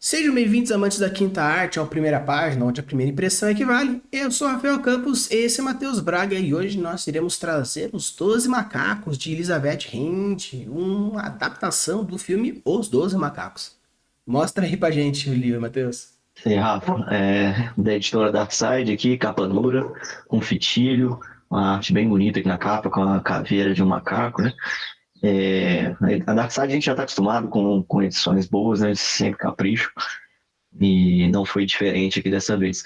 Sejam bem-vindos, amantes da quinta arte, ao Primeira Página, onde a primeira impressão equivale. Eu sou Rafael Campos, esse é Matheus Braga e hoje nós iremos trazer Os Doze Macacos de Elizabeth Hend, uma adaptação do filme Os Doze Macacos. Mostra aí pra gente o livro, Matheus. E Rafa, da editora Darkside aqui, capa dura, com fitilho, uma arte bem bonita aqui na capa, com a caveira de um macaco, né? A Darkside a gente já está acostumado com edições boas, né? Sempre capricho, e não foi diferente aqui dessa vez.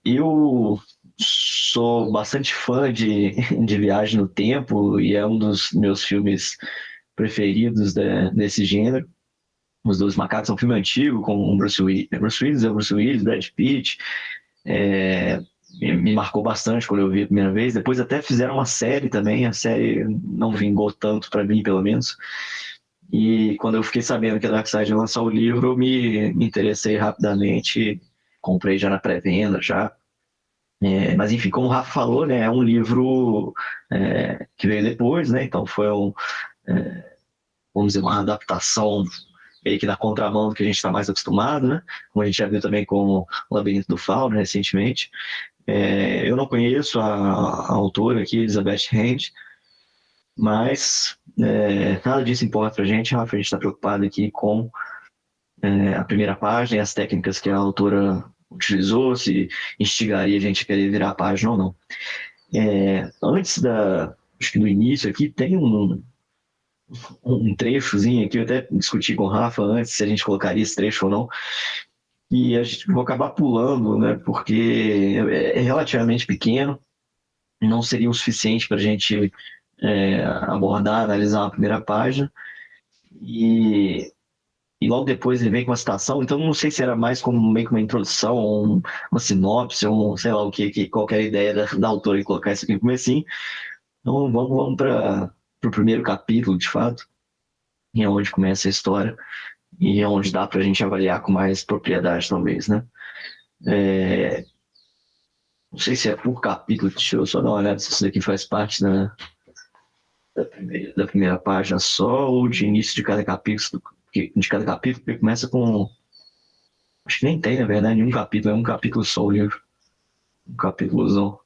Eu sou bastante fã de Viagem no Tempo e é um dos meus filmes preferidos desse gênero. Os Dois Macacos é um filme antigo com o Bruce Willis, Brad Pitt. É, me marcou bastante quando eu vi a primeira vez. Depois até fizeram uma série também. A série não vingou tanto para mim, pelo menos. E quando eu fiquei sabendo que a Darkseid ia lançar o livro, eu me interessei rapidamente. Comprei já na pré-venda, já. Mas enfim, como o Rafa falou, né, é um livro que veio depois, né? Então foi vamos dizer, uma adaptação meio que na contramão do que a gente está mais acostumado, né? Como a gente já viu também com o Labirinto do Fauno recentemente. Eu não conheço a autora aqui, Elizabeth Hend, mas nada disso importa para a gente, Rafa. A gente está preocupado aqui com a primeira página e as técnicas que a autora utilizou, se instigaria a gente a querer virar a página ou não. Antes acho que do início aqui, tem um trechozinho aqui, eu até discuti com o Rafa antes se a gente colocaria esse trecho ou não, e a gente vou acabar pulando, né, porque é relativamente pequeno, não seria o suficiente para a gente abordar, analisar uma primeira página, e, e logo depois ele vem com uma citação, então não sei se era mais como meio que uma introdução, ou uma sinopse, ou sei lá o que qualquer ideia da autora em colocar isso aqui no comecinho. Então vamos para o primeiro capítulo, de fato, e é onde começa a história, e é onde dá para a gente avaliar com mais propriedade, talvez, né? Não sei se é por capítulo, deixa eu só dar uma olhada se isso daqui faz parte da primeira página só, ou de início de cada capítulo, porque começa com. Acho que nem tem, na verdade, nenhum capítulo, é um capítulo só o livro. Um capítulozão.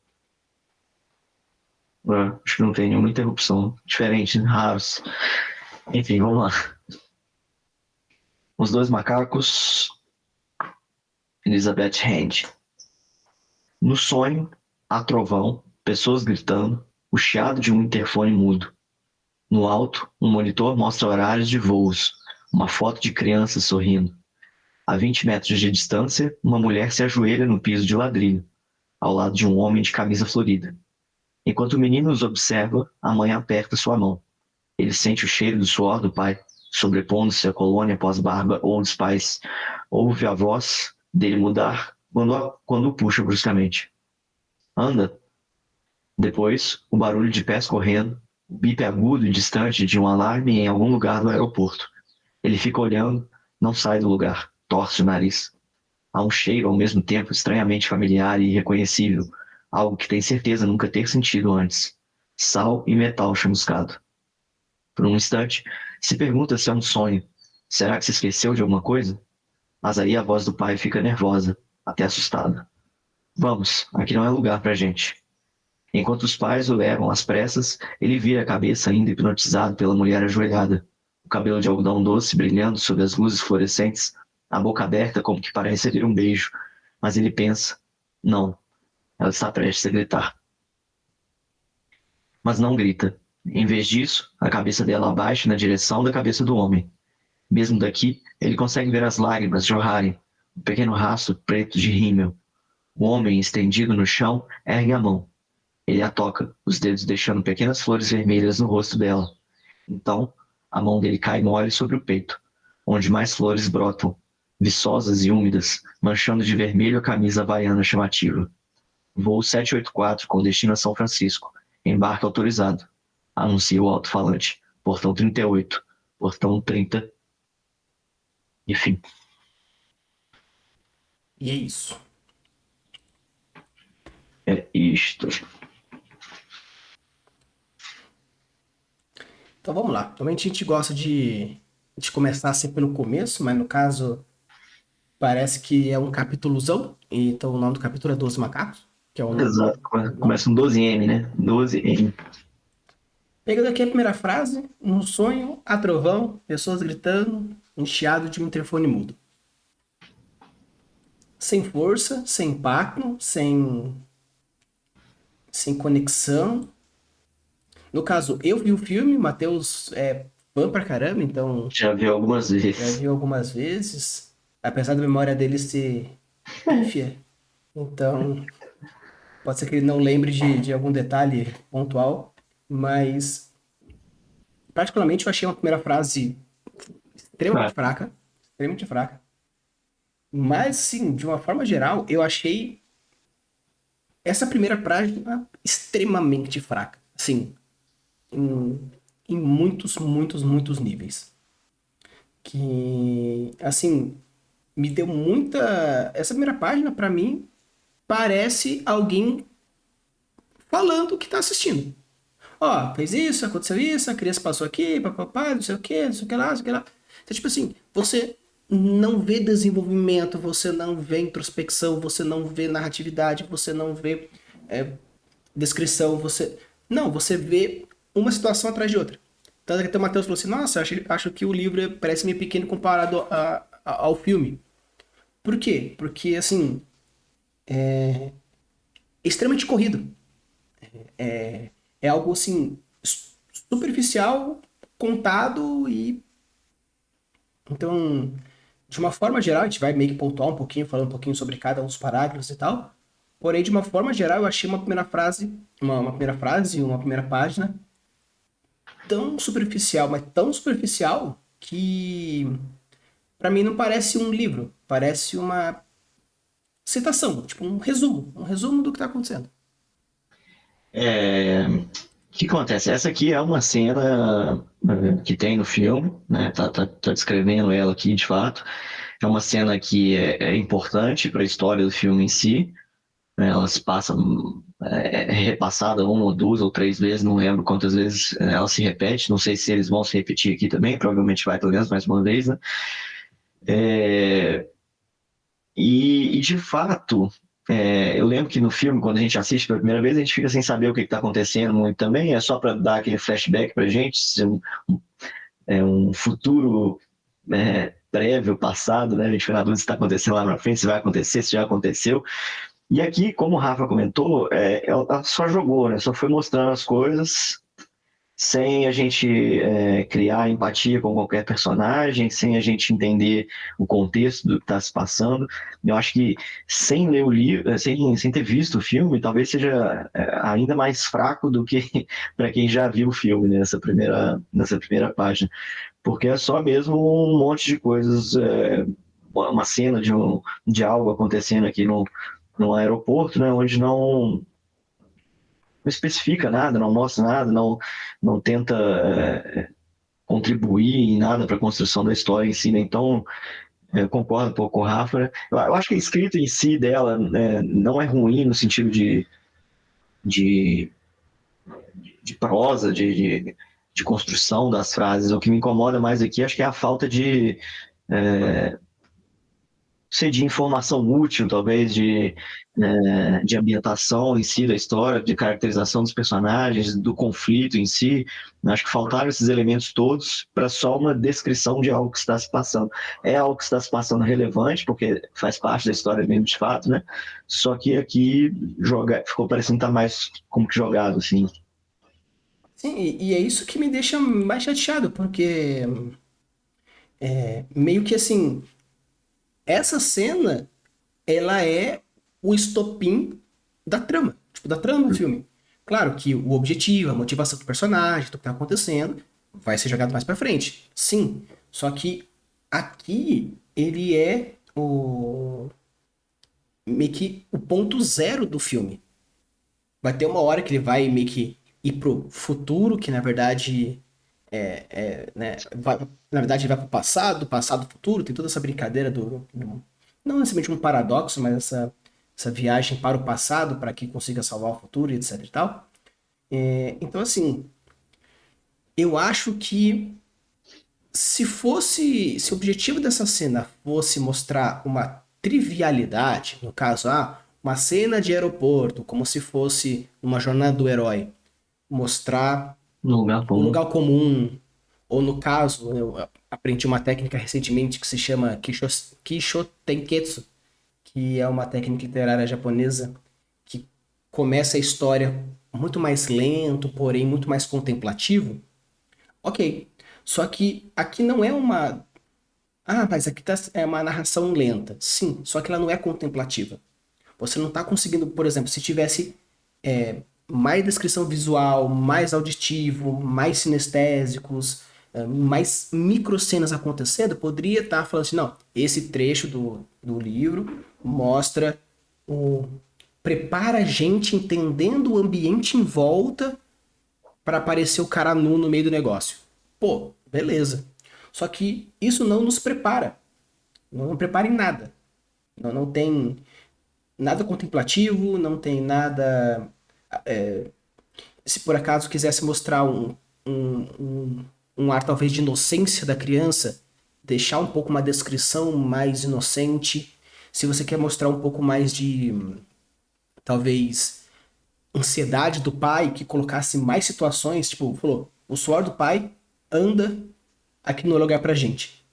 Acho que não tem nenhuma interrupção. Diferente, né? Raros. Enfim, vamos lá. Os Dois Macacos, Elizabeth Hand. No sonho, há trovão, pessoas gritando, o chiado de um interfone mudo. No alto, um monitor mostra horários de voos, uma foto de criança sorrindo. A 20 metros de distância, uma mulher se ajoelha no piso de ladrilho, ao lado de um homem de camisa florida. Enquanto o menino os observa, a mãe aperta sua mão. Ele sente o cheiro do suor do pai, sobrepondo-se à colônia pós-barba ou dos pais. Ouve a voz dele mudar quando o puxa bruscamente. Anda. Depois, o barulho de pés correndo, o bip agudo e distante de um alarme em algum lugar do aeroporto. Ele fica olhando, não sai do lugar, torce o nariz. Há um cheiro ao mesmo tempo estranhamente familiar e irreconhecível, algo que tem certeza nunca ter sentido antes. Sal e metal chamuscado. Por um instante, se pergunta se é um sonho. Será que se esqueceu de alguma coisa? Mas aí a voz do pai fica nervosa, até assustada. Vamos, aqui não é lugar pra gente. Enquanto os pais o levam às pressas, ele vira a cabeça ainda hipnotizado pela mulher ajoelhada. O cabelo de algodão doce brilhando sob as luzes fluorescentes, a boca aberta como que para receber um beijo. Mas ele pensa, não, ela está prestes a gritar. Mas não grita. Em vez disso, a cabeça dela abaixa na direção da cabeça do homem. Mesmo daqui, ele consegue ver as lágrimas jorrarem, um pequeno rastro preto de rímel. O homem, estendido no chão, ergue a mão. Ele a toca, os dedos deixando pequenas flores vermelhas no rosto dela. Então, a mão dele cai mole sobre o peito, onde mais flores brotam, viçosas e úmidas, manchando de vermelho a camisa havaiana chamativa. Voo 784 com destino a São Francisco. Embarque autorizado. Anuncia o alto-falante. Portão 38. Portão 30. Enfim, E é isso. é isto. Então vamos lá. Normalmente a gente gosta de começar sempre pelo começo, mas no caso Parece que é um capítulozão, então o nome do capítulo é 12 Macacos, que é o nome. Exato. Começa com 12M, né? 12M. Pegando aqui a primeira frase, no sonho, há trovão, pessoas gritando, um chiado de um interfone mudo. Sem força, sem impacto, sem conexão. No caso, eu vi o filme, o Matheus é fã pra caramba, então Já vi algumas já vezes. viu algumas vezes. Apesar da memória dele ser pífia, então pode ser que ele não lembre de algum detalhe pontual, mas particularmente eu achei uma primeira frase extremamente Ah, fraca, extremamente fraca. Mas sim, de uma forma geral, eu achei essa primeira página extremamente fraca. Sim, em muitos, muitos, muitos níveis. Que, assim, me deu muita. Essa primeira página, pra mim, parece alguém falando que tá assistindo. Ó, fez isso, aconteceu isso, a criança passou aqui, papapá, não sei o que, não sei o que lá, não sei o que lá. Então, tipo assim, você não vê desenvolvimento, você não vê introspecção, você não vê narratividade, você não vê descrição, você. Não, você vê uma situação atrás de outra. Tanto que até o Matheus falou assim, nossa, acho que o livro parece meio pequeno comparado ao filme. Por quê? Porque, assim, é extremamente corrido. É algo, assim, superficial, contado e... Então, de uma forma geral, a gente vai meio que pontuar um pouquinho, falando um pouquinho sobre cada um dos parágrafos e tal. Porém, de uma forma geral, eu achei uma primeira frase, uma primeira página tão superficial que pra mim não parece um livro, parece uma citação, tipo um resumo do que tá acontecendo. o que acontece? Essa aqui é uma cena que tem no filme, né? Tá descrevendo ela aqui de fato. É uma cena que é importante para a história do filme em si, né? Ela se passa, é repassada uma ou duas ou três vezes, não lembro quantas vezes ela se repete. Não sei se eles vão se repetir aqui também, provavelmente vai pelo menos mais uma vez, né? É, e de fato, eu lembro que no filme, quando a gente assiste pela primeira vez, a gente fica sem saber o que está acontecendo muito também, é só para dar aquele flashback para a gente, se um futuro prévio, passado, né? A gente fica na dúvida se está acontecendo lá na frente, se vai acontecer, se já aconteceu. E aqui, como o Rafa comentou, ela só jogou, né? Só foi mostrando as coisas sem a gente criar empatia com qualquer personagem, sem a gente entender o contexto do que está se passando. Eu acho que sem ler o livro, sem ter visto o filme, talvez seja ainda mais fraco do que para quem já viu o filme, né, nessa primeira página, porque é só mesmo um monte de coisas, uma cena de algo acontecendo aqui no aeroporto, né, onde não especifica nada, não mostra nada, não tenta contribuir em nada para a construção da história em si, né? Então, eu concordo um pouco com o Rafa, né? Eu acho que a escrita em si dela não é ruim no sentido de, de prosa, de construção das frases. O que me incomoda mais aqui, acho que é a falta sei, de informação útil, talvez, de ambientação em si da história, de caracterização dos personagens, do conflito em si. Acho que faltaram esses elementos todos para só uma descrição de algo que está se passando. É algo que está se passando relevante, porque faz parte da história mesmo, de fato, né? Só que aqui ficou parecendo estar mais como que jogado, assim. Sim, e é isso que me deixa mais chateado, porque meio que assim, essa cena, ela é o estopim da trama, tipo, da trama do filme. Claro que o objetivo, a motivação do personagem, do que tá acontecendo, vai ser jogado mais pra frente. Sim. Só que aqui ele é o meio que o ponto zero do filme. Vai ter uma hora que ele vai meio que ir pro futuro, que na verdade né, na verdade ele vai pro passado, passado, futuro, tem toda essa brincadeira não necessariamente um paradoxo, mas essa viagem para o passado para que consiga salvar o futuro e etc e tal. Então assim, eu acho que Se o objetivo dessa cena fosse mostrar uma trivialidade, no caso, uma cena de aeroporto, como se fosse uma jornada do herói, mostrar No lugar o comum. lugar comum, ou no caso, eu aprendi uma técnica recentemente que se chama Kishotenketsu, que é uma técnica literária japonesa que começa a história muito mais lento, porém muito mais contemplativo. Ok. Só que aqui não é uma. Mas aqui é uma narração lenta. Sim, só que ela não é contemplativa. Você não está conseguindo, por exemplo, se tivesse mais descrição visual, mais auditivo, mais sinestésicos, mais microcenas acontecendo, poderia estar falando assim, não, esse trecho do livro mostra o. Prepara a gente entendendo o ambiente em volta para aparecer o cara nu no meio do negócio. Pô, beleza. Só que isso não nos prepara. Não prepara em nada. Não tem nada contemplativo, não tem nada. Se por acaso quisesse mostrar um ar talvez de inocência da criança, deixar um pouco uma descrição mais inocente. Se você quer mostrar um pouco mais de, talvez, ansiedade do pai, que colocasse mais situações, tipo, falou, o suor do pai anda aqui no lugar pra gente.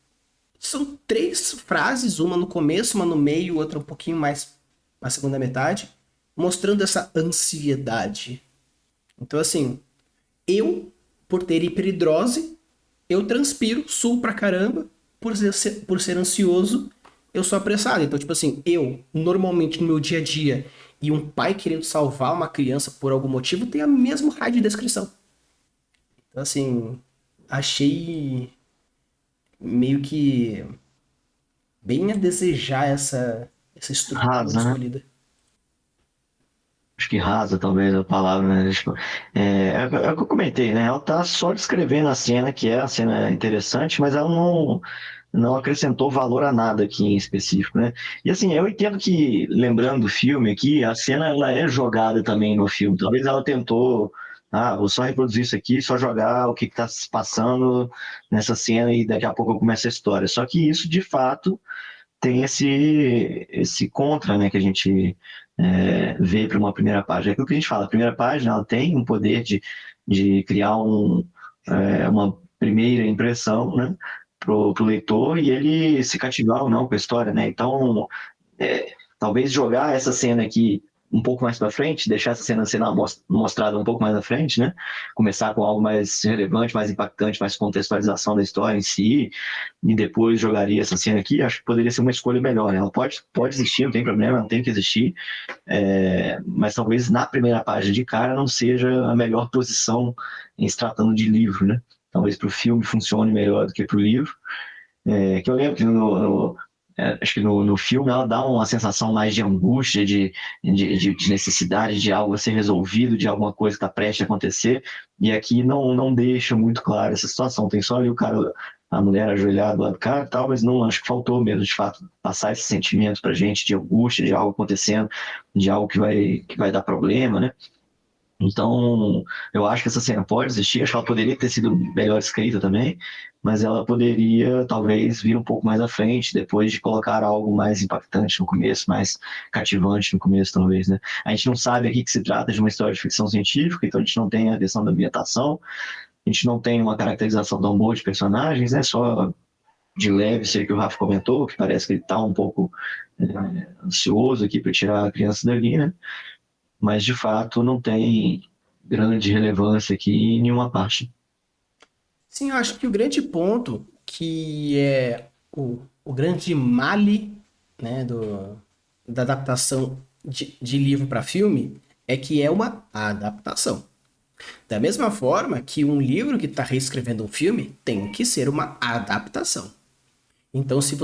São três frases, uma no começo, uma no meio, outra um pouquinho mais na segunda metade, mostrando essa ansiedade. Então, assim, eu, por ter hiperidrose, eu transpiro, suo pra caramba, por ser ansioso, eu sou apressado. Então, tipo assim, eu, normalmente no meu dia a dia, e um pai querendo salvar uma criança por algum motivo, tem a mesma raio de descrição. Então, assim, achei meio que bem a desejar essa estrutura Rasa, né? escolhida. Acho que rasa, talvez, a palavra, né? Tipo, é o que eu comentei, né? Ela tá só descrevendo a cena, que é a cena interessante, mas ela não acrescentou valor a nada aqui em específico, né? E assim, eu entendo que, lembrando do filme aqui, a cena ela é jogada também no filme. Talvez ela tentou, vou só reproduzir isso aqui, só jogar o que está se passando nessa cena e daqui a pouco eu começo a história. Só que isso, de fato, tem esse contra, né, que a gente vê para uma primeira página. É aquilo que a gente fala, a primeira página ela tem um poder de criar uma primeira impressão, né, pro leitor e ele se cativar ou não com a história, né? Então, talvez jogar essa cena aqui um pouco mais para frente, deixar essa cena sendo mostrada um pouco mais à frente, né? Começar com algo mais relevante, mais impactante, mais contextualização da história em si, e depois jogaria essa cena aqui, acho que poderia ser uma escolha melhor. Né? Ela pode existir, não tem problema, não tem que existir, mas talvez na primeira página de cara não seja a melhor posição em se tratando de livro, né? Talvez para o filme funcione melhor do que para o livro. Que eu lembro que acho que no filme ela dá uma sensação mais de angústia, de necessidade de algo a ser resolvido, de alguma coisa que está prestes a acontecer, e aqui não deixa muito claro essa situação. Tem só ali o cara, a mulher ajoelhada lá do cara e tal, mas não acho que faltou mesmo, de fato, passar esse sentimento pra gente de angústia, de algo acontecendo, de algo que vai dar problema, né? Então, eu acho que essa cena pode existir, acho que ela poderia ter sido melhor escrita também, mas ela poderia talvez vir um pouco mais à frente, depois de colocar algo mais impactante no começo, mais cativante no começo, talvez, né? A gente não sabe aqui que se trata de uma história de ficção científica, então a gente não tem a questão da ambientação, a gente não tem uma caracterização tão boa de personagens, né? Só de leve, sei que o Rafa comentou, que parece que ele está um pouco ansioso aqui para tirar a criança dali, né? Mas de fato não tem grande relevância aqui em nenhuma parte. Sim, eu acho que o grande ponto, que é o grande male, né, da adaptação de livro para filme, é que é uma adaptação. Da mesma forma que um livro que está reescrevendo um filme tem que ser uma adaptação. Então, se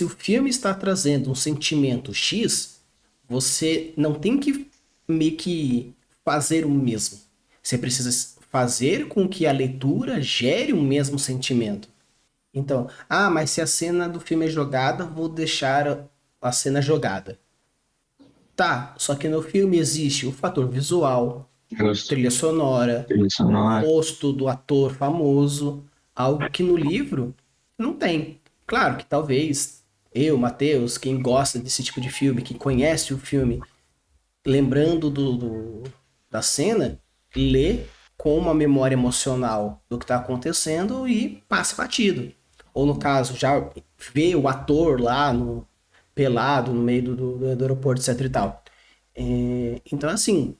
o filme está trazendo um sentimento X, você não tem que meio que fazer o mesmo. Você precisa fazer com que a leitura gere o mesmo sentimento. Então, mas se a cena do filme é jogada, vou deixar a cena jogada. Tá, só que no filme existe o fator visual, Justo. trilha sonora, Trilha o sonora. rosto do ator famoso. Algo que no livro não tem. Claro que talvez eu, Matheus, quem gosta desse tipo de filme, que conhece o filme, lembrando da cena, lê com uma memória emocional do que está acontecendo e passa batido. Ou no caso, já vê o ator lá pelado no meio do aeroporto, etc e tal. Então, assim,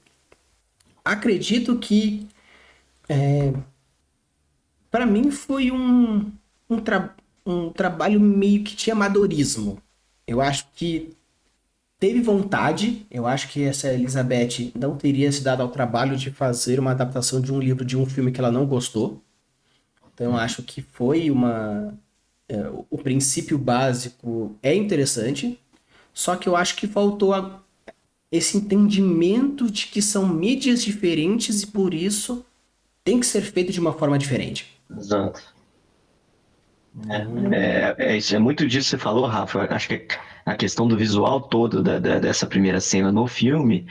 acredito que para mim foi um, tra um trabalho meio que de amadorismo. Eu acho que teve vontade, eu acho que essa Elizabeth não teria se dado ao trabalho de fazer uma adaptação de um livro de um filme que ela não gostou. Então eu acho que foi uma. O princípio básico é interessante, só que eu acho que faltou esse entendimento de que são mídias diferentes e por isso tem que ser feito de uma forma diferente. Exato. Então, É isso, é muito disso que você falou, Rafa. Acho que a questão do visual todo dessa primeira cena no filme,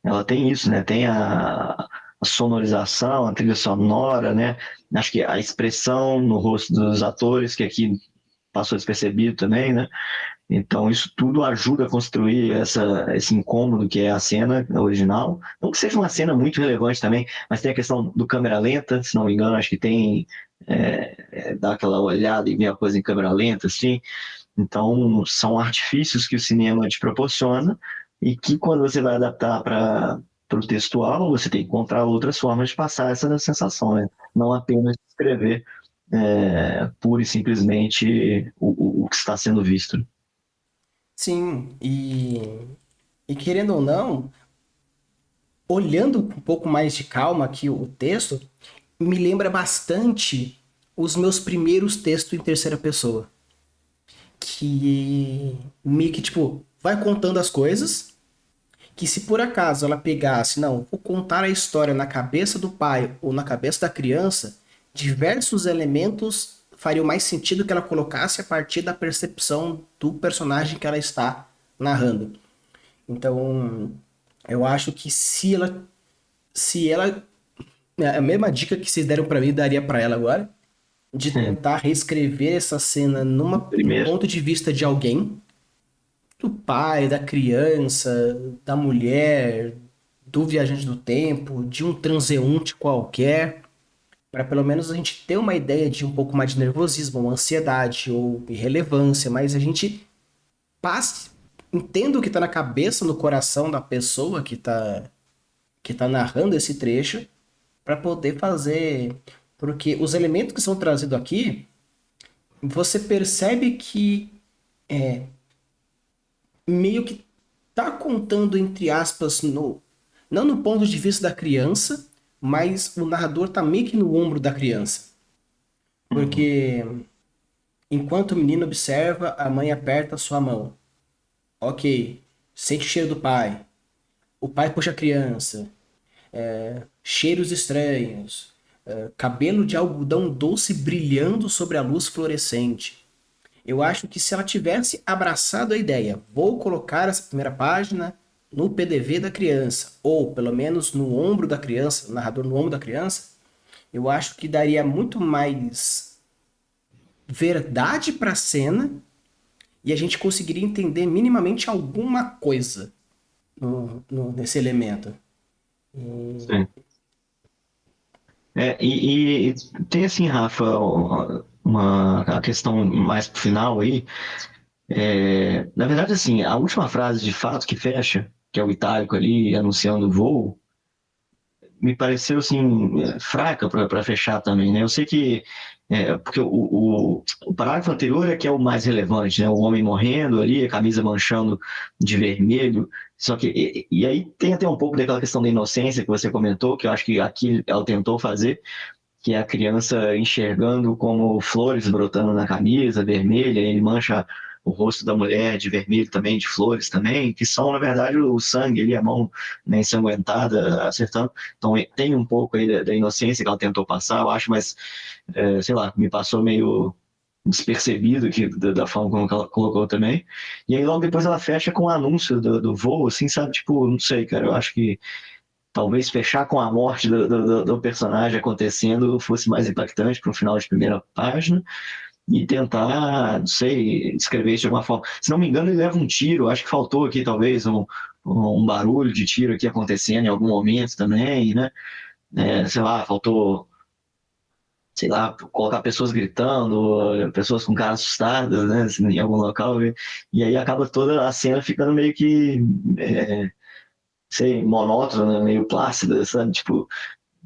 ela tem isso, né? Tem a sonorização, a trilha sonora, né? Acho que a expressão no rosto dos atores, que aqui passou despercebido também, né? Então, isso tudo ajuda a construir esse incômodo que é a cena original. Não que seja uma cena muito relevante também, mas tem a questão do câmera lenta, se não me engano, acho que tem. Dá aquela olhada e vê a coisa em câmera lenta, assim. Então, são artifícios que o cinema te proporciona e que, quando você vai adaptar para o textual, você tem que encontrar outras formas de passar essa sensação, né? Não apenas escrever pura e simplesmente o que está sendo visto. sim, e querendo ou não, olhando com um pouco mais de calma aqui o texto, me lembra bastante os meus primeiros textos em terceira pessoa. Que meio que, tipo, vai contando as coisas, que se por acaso ela pegasse, não, vou contar a história na cabeça do pai ou na cabeça da criança, diversos elementos fariam mais sentido que ela colocasse a partir da percepção do personagem que ela está narrando. Então, eu acho que se ela a mesma dica que vocês deram pra mim, daria pra ela agora, de tentar reescrever essa cena no Primeiro. ponto de vista de alguém, do pai, da criança, da mulher, do viajante do tempo, de um transeunte qualquer, para pelo menos a gente ter uma ideia de um pouco mais de nervosismo, ou ansiedade ou irrelevância, mas a gente passe, entenda o que tá na cabeça, no coração da pessoa que tá narrando esse trecho para poder fazer. Porque os elementos que são trazidos aqui, você percebe que meio que tá contando, entre aspas, não no ponto de vista da criança, mas o narrador tá meio que no ombro da criança. Uhum. Porque enquanto o menino observa, a mãe aperta sua mão. Ok, sente o cheiro do pai. O pai puxa a criança. Cheiros estranhos. Cabelo de algodão doce brilhando sobre a luz fluorescente. Eu acho que se ela tivesse abraçado a ideia, vou colocar essa primeira página no PDV da criança, ou pelo menos no ombro da criança, o narrador no ombro da criança, eu acho que daria muito mais verdade para a cena e a gente conseguiria entender minimamente alguma coisa nesse elemento. Sim. E tem assim, Rafa, a questão mais pro final aí. Na verdade, assim, a última frase de fato que fecha, que é o itálico ali anunciando o voo, me pareceu assim fraca para fechar também, né? Eu sei que porque o parágrafo anterior é que é o mais relevante, né? O homem morrendo ali, a camisa manchando de vermelho. Só que e aí tem até um pouco daquela questão da inocência que você comentou, que eu acho que aqui ela tentou fazer, que é a criança enxergando como flores brotando na camisa vermelha, e ele mancha o rosto da mulher de vermelho também, de flores também, que são, na verdade, o sangue ali, a mão, né, ensanguentada, acertando. Então tem um pouco aí da inocência que ela tentou passar, eu acho, mas, sei lá, me passou meio despercebido aqui da forma como ela colocou também. E aí logo depois ela fecha com o anúncio do voo, assim, sabe? Tipo, não sei, cara, eu acho que talvez fechar com a morte do personagem acontecendo fosse mais impactante para um final de primeira página e tentar, não sei, escrever isso de alguma forma. Se não me engano, ele leva um tiro, acho que faltou aqui talvez um barulho de tiro aqui acontecendo em algum momento também, né? Sei lá, faltou, sei lá, colocar pessoas gritando, pessoas com cara assustadas, né, assim, em algum local, e aí acaba toda a cena ficando meio que, é, sei, monótona, né, meio plácida, sabe? Tipo,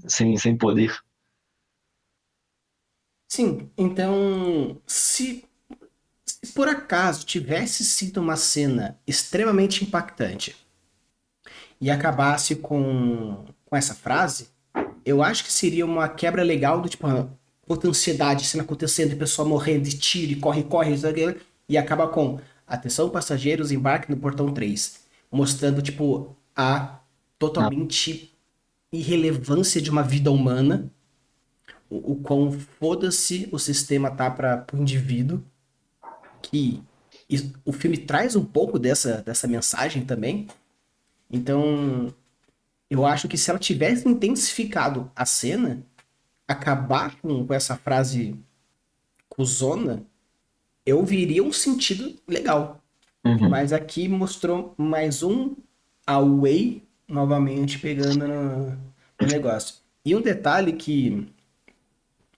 sem poder. Sim, então, se por acaso tivesse sido uma cena extremamente impactante e acabasse com essa frase, eu acho que seria uma quebra legal do tipo, puta ansiedade, cena acontecendo, e pessoa morrendo de tiro, e corre, corre, isso, aquilo, e acaba com atenção passageiros, embarque no portão 3, mostrando tipo a Ah, totalmente irrelevância de uma vida humana, o quão foda-se o sistema tá para o indivíduo, que o filme traz um pouco dessa mensagem também. Então, eu acho que se ela tivesse intensificado a cena, acabar com essa frase cuzona, eu viria um sentido legal. uhum. Mas aqui mostrou mais um away novamente pegando no negócio. E um detalhe que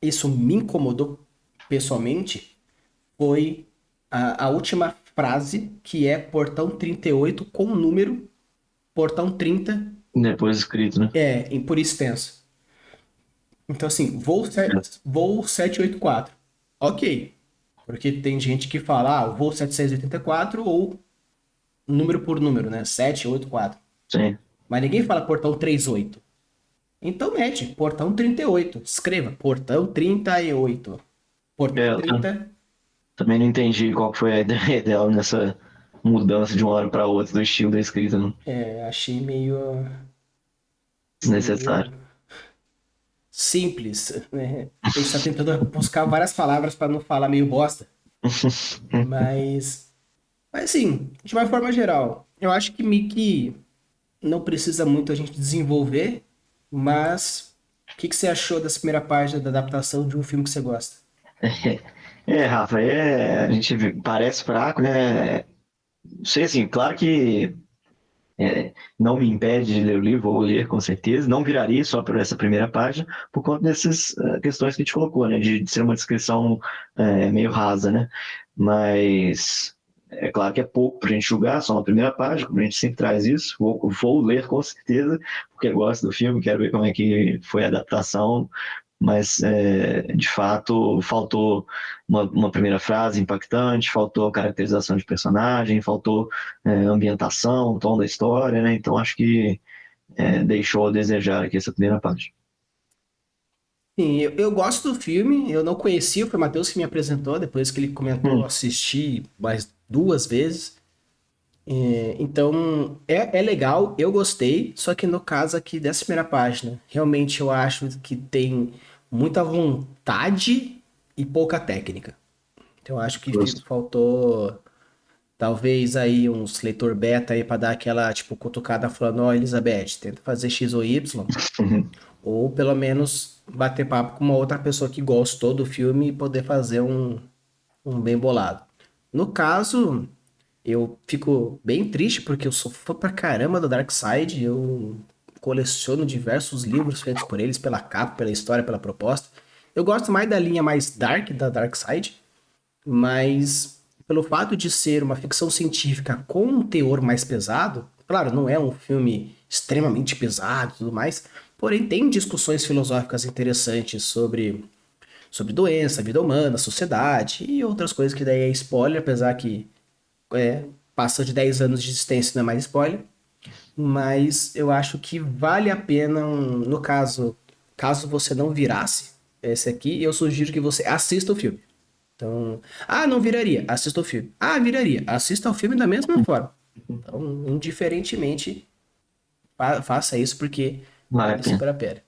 isso me incomodou pessoalmente foi a última frase, que é portão 38 com o número portão 30 Depois escrito, né? por extenso. Então, assim, voo 784. Ok. Porque tem gente que fala, voo 784 ou número por número, né? 784. Sim. Mas ninguém fala portão 38. Então mete, portão 38. Escreva, portão 38. Portão Eu 30. também não entendi qual foi a ideia dela nessa mudança de uma hora para outra do estilo da escrita, não. Achei meio Desnecessário. simples, né? A gente tá tentando buscar várias palavras para não falar meio bosta. Mas, mas assim, de uma forma geral, eu acho que Mickey não precisa muito a gente desenvolver, mas o que você achou dessa primeira página da adaptação de um filme que você gosta? Rafa, a gente parece fraco, né? Não sei, assim, claro que não me impede de ler o livro, vou ler com certeza. Não viraria só por essa primeira página, por conta dessas questões que a gente colocou, né? De ser uma descrição meio rasa, né? Mas é claro que é pouco para a gente julgar, só uma primeira página, como a gente sempre traz isso. Vou ler com certeza, porque gosto do filme, quero ver como é que foi a adaptação, mas de fato faltou uma primeira frase impactante, faltou caracterização de personagem, faltou ambientação, tom da história, né? Então acho que deixou a desejar aqui essa primeira parte. Sim, eu gosto do filme, eu não conhecia, foi o Matheus que me apresentou, depois que ele comentou, Hum, assisti mais duas vezes. Então, é legal, eu gostei, só que no caso aqui dessa primeira página, realmente eu acho que tem muita vontade e pouca técnica. Então, eu acho que gosto. faltou talvez aí uns leitor beta aí para dar aquela, tipo, cutucada falando, ó, Elizabeth, tenta fazer X ou Y, Uhum. ou pelo menos bater papo com uma outra pessoa que gostou do filme e poder fazer um bem bolado. No caso, eu fico bem triste porque eu sou fã pra caramba do Darkseid. Eu coleciono diversos livros feitos por eles, pela capa, pela história, pela proposta. Eu gosto mais da linha mais dark da Darkseid, mas pelo fato de ser uma ficção científica com um teor mais pesado, claro, não é um filme extremamente pesado e tudo mais, porém tem discussões filosóficas interessantes sobre doença, vida humana, sociedade e outras coisas que daí é spoiler, apesar que passa de 10 anos de existência, não é mais spoiler. Mas eu acho que vale a pena, no caso você não virasse esse aqui, eu sugiro que você assista o filme. Então, não viraria, assista o filme. Viraria, assista o filme da mesma forma. Então, indiferentemente, faça isso porque Vale a vale pena. super a pena.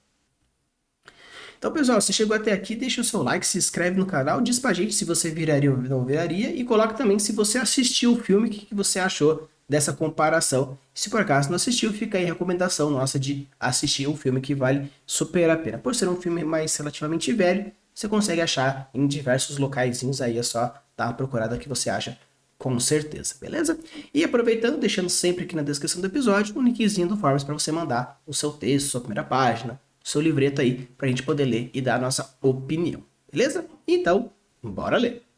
Então, pessoal, se chegou até aqui, deixa o seu like, se inscreve no canal, diz pra gente se você viraria ou não viraria e coloca também se você assistiu o filme, o que você achou dessa comparação. Se por acaso não assistiu, fica aí a recomendação nossa de assistir um filme que vale super a pena. Por ser um filme mais relativamente velho, você consegue achar em diversos locaizinhos aí, é só dar uma procurada que você acha com certeza, beleza? E aproveitando, deixando sempre aqui na descrição do episódio um linkzinho do Forms para você mandar o seu texto, sua primeira página, seu livreto aí, para a gente poder ler e dar a nossa opinião, beleza? Então, bora ler!